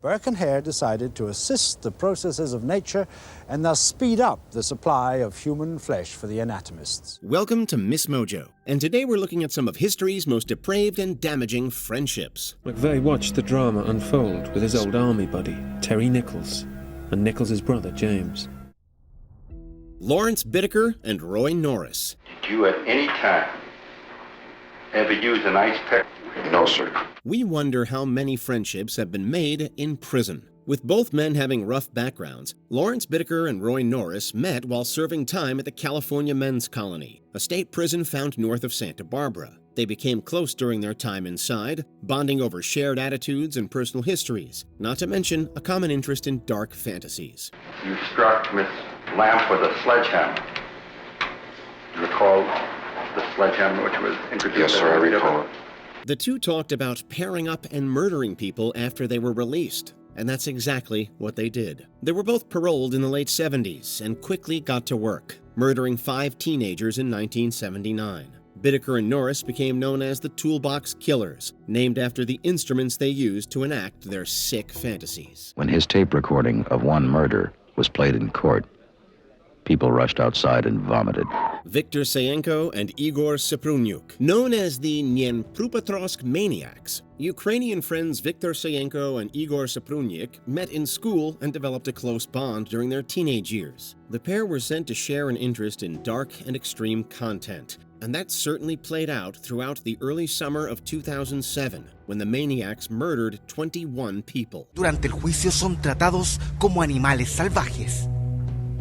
Burke and Hare decided to assist the processes of nature and thus speed up the supply of human flesh for the anatomists. Welcome to MsMojo, and today we're looking at some of history's most depraved and damaging friendships. McVeigh watched the drama unfold with his old army buddy, Terry Nichols, and Nichols' brother, James. Lawrence Bittaker and Roy Norris. Did you at any time ever use an ice pick? No, sir. We wonder how many friendships have been made in prison. With both men having rough backgrounds, Lawrence Bittaker and Roy Norris met while serving time at the California Men's Colony, a state prison found north of Santa Barbara. They became close during their time inside, bonding over shared attitudes and personal histories, not to mention a common interest in dark fantasies. You struck Miss Lamp with a sledgehammer. Do you recall the sledgehammer which was introduced? Yes, sir, I recall it. The two talked about pairing up and murdering people after they were released, and that's exactly what they did. They were both paroled in the late 70s and quickly got to work, murdering 5 teenagers in 1979. Bittaker and Norris became known as the Toolbox Killers, named after the instruments they used to enact their sick fantasies. When his tape recording of one murder was played in court, people rushed outside and vomited. Viktor Sayenko and Igor Saprunyuk. Known as the Dnipropetrovsk maniacs, Ukrainian friends Viktor Sayenko and Igor Saprunyuk met in school and developed a close bond during their teenage years. The pair were sent to share an interest in dark and extreme content, and that certainly played out throughout the early summer of 2007, when the maniacs murdered 21 people. Durante el juicio son tratados como animales salvajes.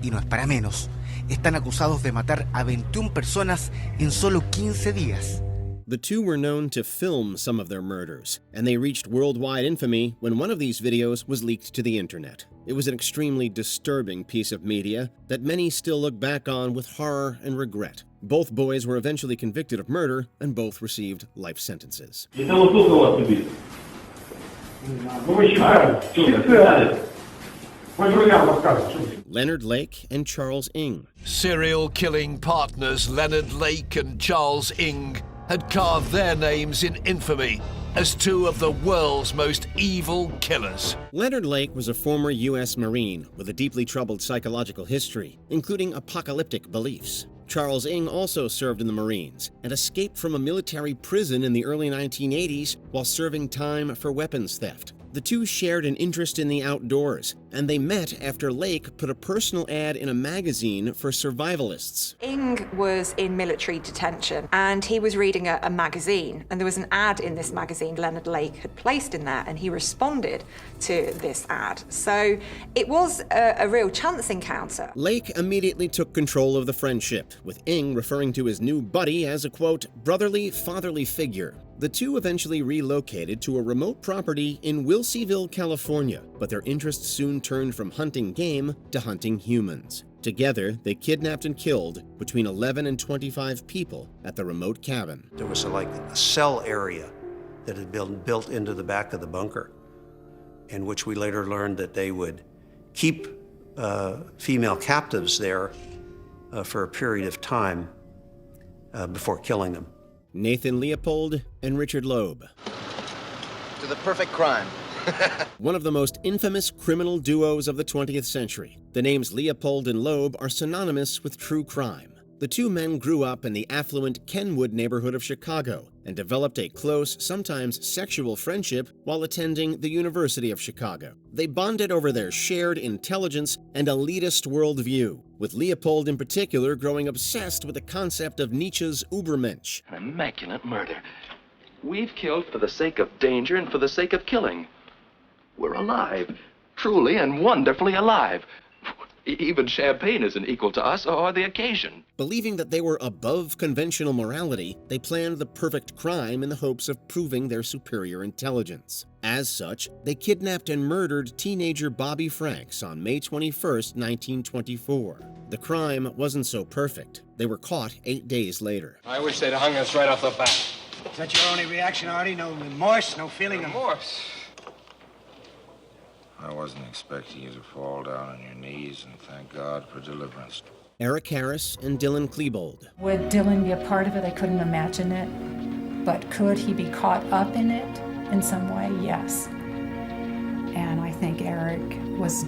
Y no es para menos, están acusados de matar a 21 personas en solo 15 días. The two were known to film some of their murders, and they reached worldwide infamy when one of these videos was leaked to the internet. It was an extremely disturbing piece of media that many still look back on with horror and regret. Both boys were eventually convicted of murder, and both received life sentences. Leonard Lake and Charles Ng. Serial killing partners Leonard Lake and Charles Ng had carved their names in infamy as two of the world's most evil killers. Leonard Lake was a former U.S. Marine with a deeply troubled psychological history, including apocalyptic beliefs. Charles Ng also served in the Marines and escaped from a military prison in the early 1980s while serving time for weapons theft. The two shared an interest in the outdoors, and they met after Lake put a personal ad in a magazine for survivalists. Ng was in military detention, and he was reading a magazine, and there was an ad in this magazine Leonard Lake had placed in there, and he responded to this ad. So it was a real chance encounter. Lake immediately took control of the friendship, with Ng referring to his new buddy as a, quote, brotherly, fatherly figure. The two eventually relocated to a remote property in Wilseyville, California, but their interests soon turned from hunting game to hunting humans. Together, they kidnapped and killed between 11 and 25 people at the remote cabin. There was a cell area that had been built into the back of the bunker, in which we later learned that they would keep female captives there for a period of time before killing them. Nathan Leopold and Richard Loeb. To the perfect crime. One of the most infamous criminal duos of the 20th century. The names Leopold and Loeb are synonymous with true crime. The two men grew up in the affluent Kenwood neighborhood of Chicago and developed a close, sometimes sexual friendship while attending the University of Chicago. They bonded over their shared intelligence and elitist worldview, with Leopold in particular growing obsessed with the concept of Nietzsche's Übermensch. An immaculate murder. We've killed for the sake of danger and for the sake of killing. We're alive, truly and wonderfully alive. Even champagne isn't equal to us or the occasion. Believing that they were above conventional morality, they planned the perfect crime in the hopes of proving their superior intelligence. As such, they kidnapped and murdered teenager Bobby Franks on May 21, 1924. The crime wasn't so perfect. They were caught 8 days later. I wish they'd hung us right off the bat. Is that your only reaction, Artie? No remorse, no feeling of remorse? I wasn't expecting you to fall down on your knees and thank God for deliverance. Eric Harris and Dylan Klebold. Would Dylan be a part of it? I couldn't imagine it. But could he be caught up in it in some way? Yes. And I was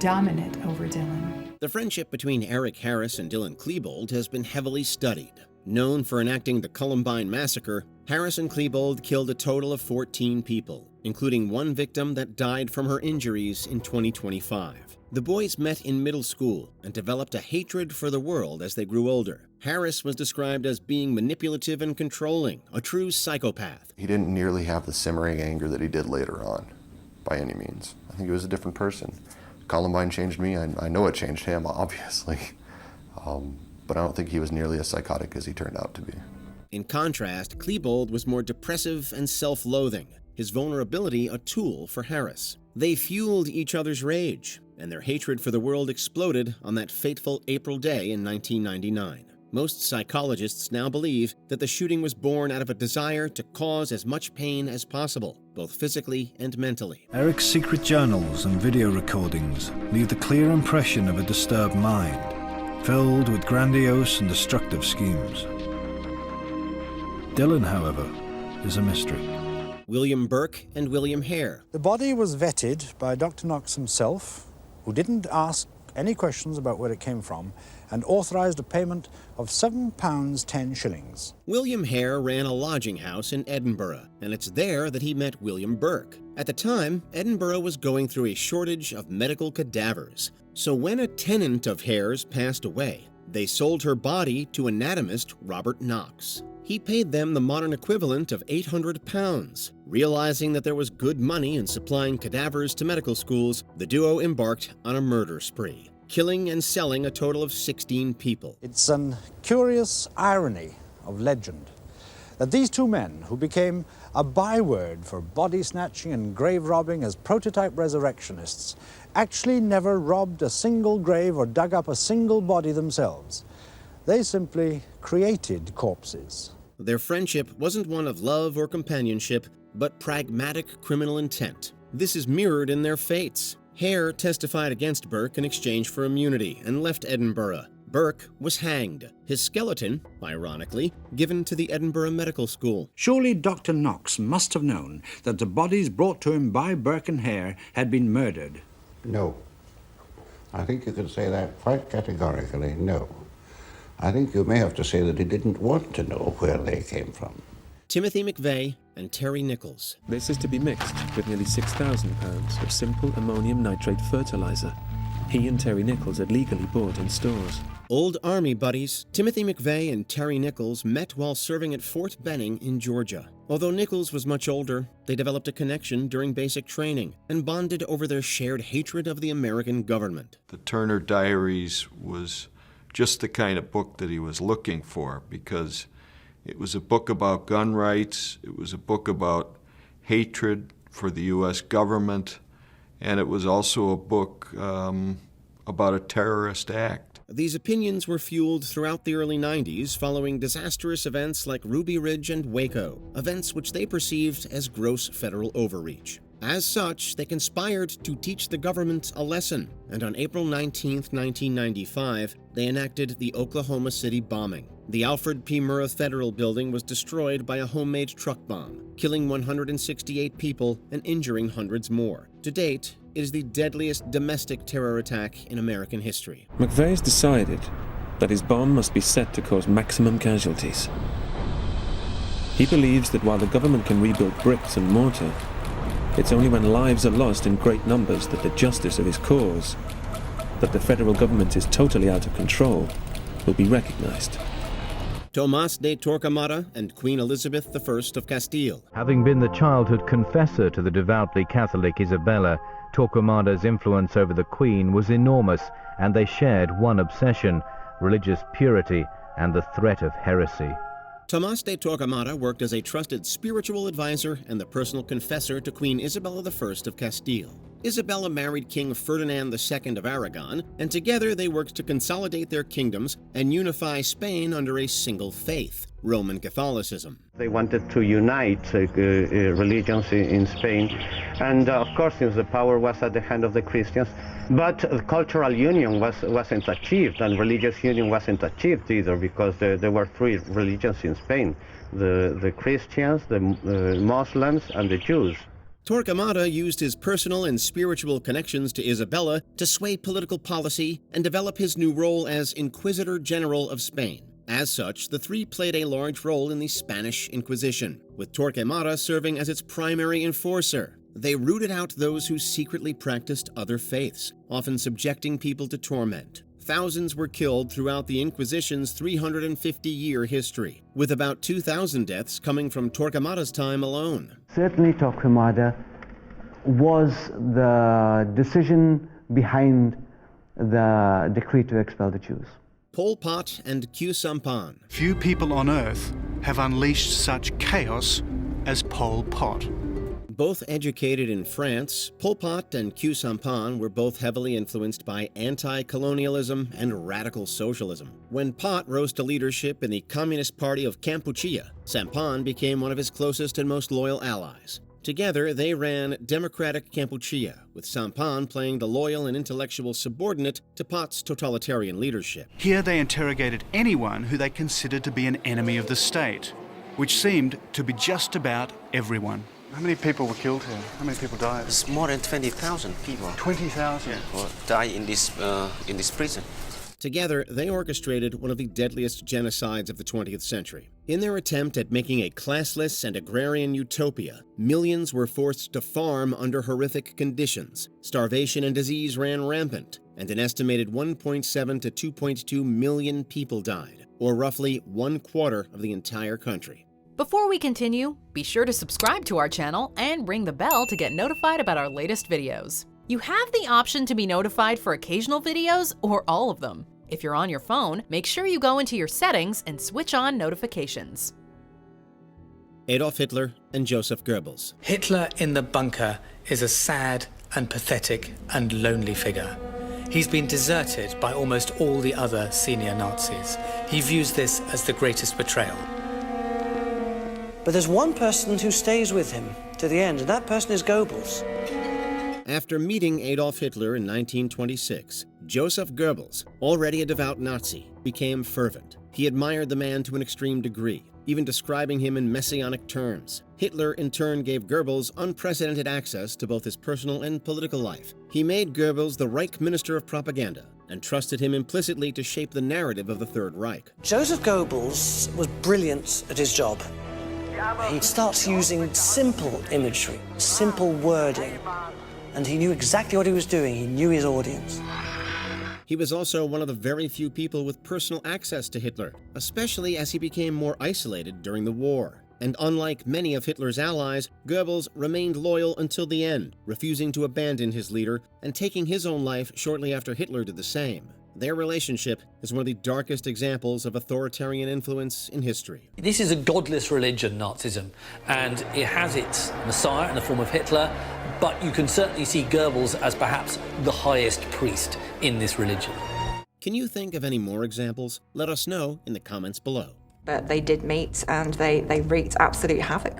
dominant over Dylan. The friendship between Eric Harris and Dylan Klebold has been heavily studied. Known for enacting the Columbine Massacre, Harris and Klebold killed a total of 14 people, including one victim that died from her injuries in 2025. The boys met in middle school and developed a hatred for the world as they grew older. Harris was described as being manipulative and controlling, a true psychopath. He didn't nearly have the simmering anger that he did later on, by any means. I think he was a different person. Columbine changed me. I know it changed him, obviously. But I don't think he was nearly as psychotic as he turned out to be. In contrast, Klebold was more depressive and self-loathing, his vulnerability a tool for Harris. They fueled each other's rage, and their hatred for the world exploded on that fateful April day in 1999. Most psychologists now believe that the shooting was born out of a desire to cause as much pain as possible, both physically and mentally. Eric's secret journals and video recordings leave the clear impression of a disturbed mind, filled with grandiose and destructive schemes. Dylan, however, is a mystery. William Burke and William Hare. The body was vetted by Dr. Knox himself, who didn't ask any questions about where it came from, and authorized a payment of £7 10 shillings. William Hare ran a lodging house in Edinburgh, and it's there that he met William Burke. At the time, Edinburgh was going through a shortage of medical cadavers. So when a tenant of Hare's passed away, they sold her body to anatomist Robert Knox. He paid them the modern equivalent of £800. Realizing that there was good money in supplying cadavers to medical schools, the duo embarked on a murder spree, killing and selling a total of 16 people. It's an curious irony of legend that these two men, who became a byword for body snatching and grave robbing as prototype resurrectionists, actually never robbed a single grave or dug up a single body themselves. They simply created corpses. Their friendship wasn't one of love or companionship, but pragmatic criminal intent. This is mirrored in their fates. Hare testified against Burke in exchange for immunity and left Edinburgh. Burke was hanged, his skeleton, ironically, given to the Edinburgh Medical School. Surely Dr. Knox must have known that the bodies brought to him by Burke and Hare had been murdered. No. I think you could say that quite categorically, no. I think you may have to say that he didn't want to know where they came from. Timothy McVeigh and Terry Nichols. This is to be mixed with nearly 6,000 pounds of simple ammonium nitrate fertilizer he and Terry Nichols had legally bought in stores. Old Army buddies, Timothy McVeigh and Terry Nichols met while serving at Fort Benning in Georgia. Although Nichols was much older, they developed a connection during basic training and bonded over their shared hatred of the American government. The Turner Diaries was just the kind of book that he was looking for, because it was a book about gun rights, it was a book about hatred for the U.S. government, and it was also a book about a terrorist act. These opinions were fueled throughout the early 90s following disastrous events like Ruby Ridge and Waco, events which they perceived as gross federal overreach. As such, they conspired to teach the government a lesson, and on April 19, 1995, they enacted the Oklahoma City bombing. The Alfred P. Murrah Federal Building was destroyed by a homemade truck bomb, killing 168 people and injuring hundreds more. To date, it is the deadliest domestic terror attack in American history. McVeigh's decided that his bomb must be set to cause maximum casualties. He believes that while the government can rebuild bricks and mortar, it's only when lives are lost in great numbers that the justice of his cause, that the federal government is totally out of control, will be recognized. Tomás de Torquemada and Queen Elizabeth I of Castile. Having been the childhood confessor to the devoutly Catholic Isabella, Torquemada's influence over the Queen was enormous, and they shared one obsession: religious purity and the threat of heresy. Tomás de Torquemada worked as a trusted spiritual advisor and the personal confessor to Queen Isabella I of Castile. Isabella married King Ferdinand II of Aragon, and together they worked to consolidate their kingdoms and unify Spain under a single faith, Roman Catholicism. They wanted to unite religions in Spain, and of course, since the power was at the hand of the Christians, but cultural union wasn't achieved, and religious union wasn't achieved either, because there were three religions in Spain: the Christians, the Muslims, and the Jews. Torquemada used his personal and spiritual connections to Isabella to sway political policy and develop his new role as Inquisitor General of Spain. As such, the three played a large role in the Spanish Inquisition, with Torquemada serving as its primary enforcer. They rooted out those who secretly practiced other faiths, often subjecting people to torment. Thousands were killed throughout the Inquisition's 350-year history, with about 2,000 deaths coming from Torquemada's time alone. Certainly Torquemada was the decision behind the decree to expel the Jews. Pol Pot and Khieu Samphan. Few people on earth have unleashed such chaos as Pol Pot. Both educated in France, Pol Pot and Khieu Samphan were both heavily influenced by anti-colonialism and radical socialism. When Pot rose to leadership in the Communist Party of Kampuchea, Samphan became one of his closest and most loyal allies. Together, they ran Democratic Kampuchea, with Samphan playing the loyal and intellectual subordinate to Pot's totalitarian leadership. Here they interrogated anyone who they considered to be an enemy of the state, which seemed to be just about everyone. How many people were killed here? How many people died? It's more than 20,000 people. 20,000? Yeah, died in this prison. Together, they orchestrated one of the deadliest genocides of the 20th century. In their attempt at making a classless and agrarian utopia, millions were forced to farm under horrific conditions. Starvation and disease ran rampant, and an estimated 1.7 to 2.2 million people died, or roughly 1/4 of the entire country. Before we continue, be sure to subscribe to our channel and ring the bell to get notified about our latest videos. You have the option to be notified for occasional videos or all of them. If you're on your phone, make sure you go into your settings and switch on notifications. Adolf Hitler and Joseph Goebbels. Hitler in the bunker is a sad and pathetic and lonely figure. He's been deserted by almost all the other senior Nazis. He views this as the greatest betrayal. But there's one person who stays with him to the end, and that person is Goebbels. After meeting Adolf Hitler in 1926, Joseph Goebbels, already a devout Nazi, became fervent. He admired the man to an extreme degree, even describing him in messianic terms. Hitler, in turn, gave Goebbels unprecedented access to both his personal and political life. He made Goebbels the Reich Minister of Propaganda and trusted him implicitly to shape the narrative of the Third Reich. Joseph Goebbels was brilliant at his job. He starts using simple imagery, simple wording, and he knew exactly what he was doing. He knew his audience. He was also one of the very few people with personal access to Hitler, especially as he became more isolated during the war. And unlike many of Hitler's allies, Goebbels remained loyal until the end, refusing to abandon his leader and taking his own life shortly after Hitler did the same. Their relationship is one of the darkest examples of authoritarian influence in history. This is a godless religion, Nazism, and it has its messiah in the form of Hitler, but you can certainly see Goebbels as perhaps the highest priest in this religion. Can you think of any more examples? Let us know in the comments below. But they did meet and they wreaked absolute havoc.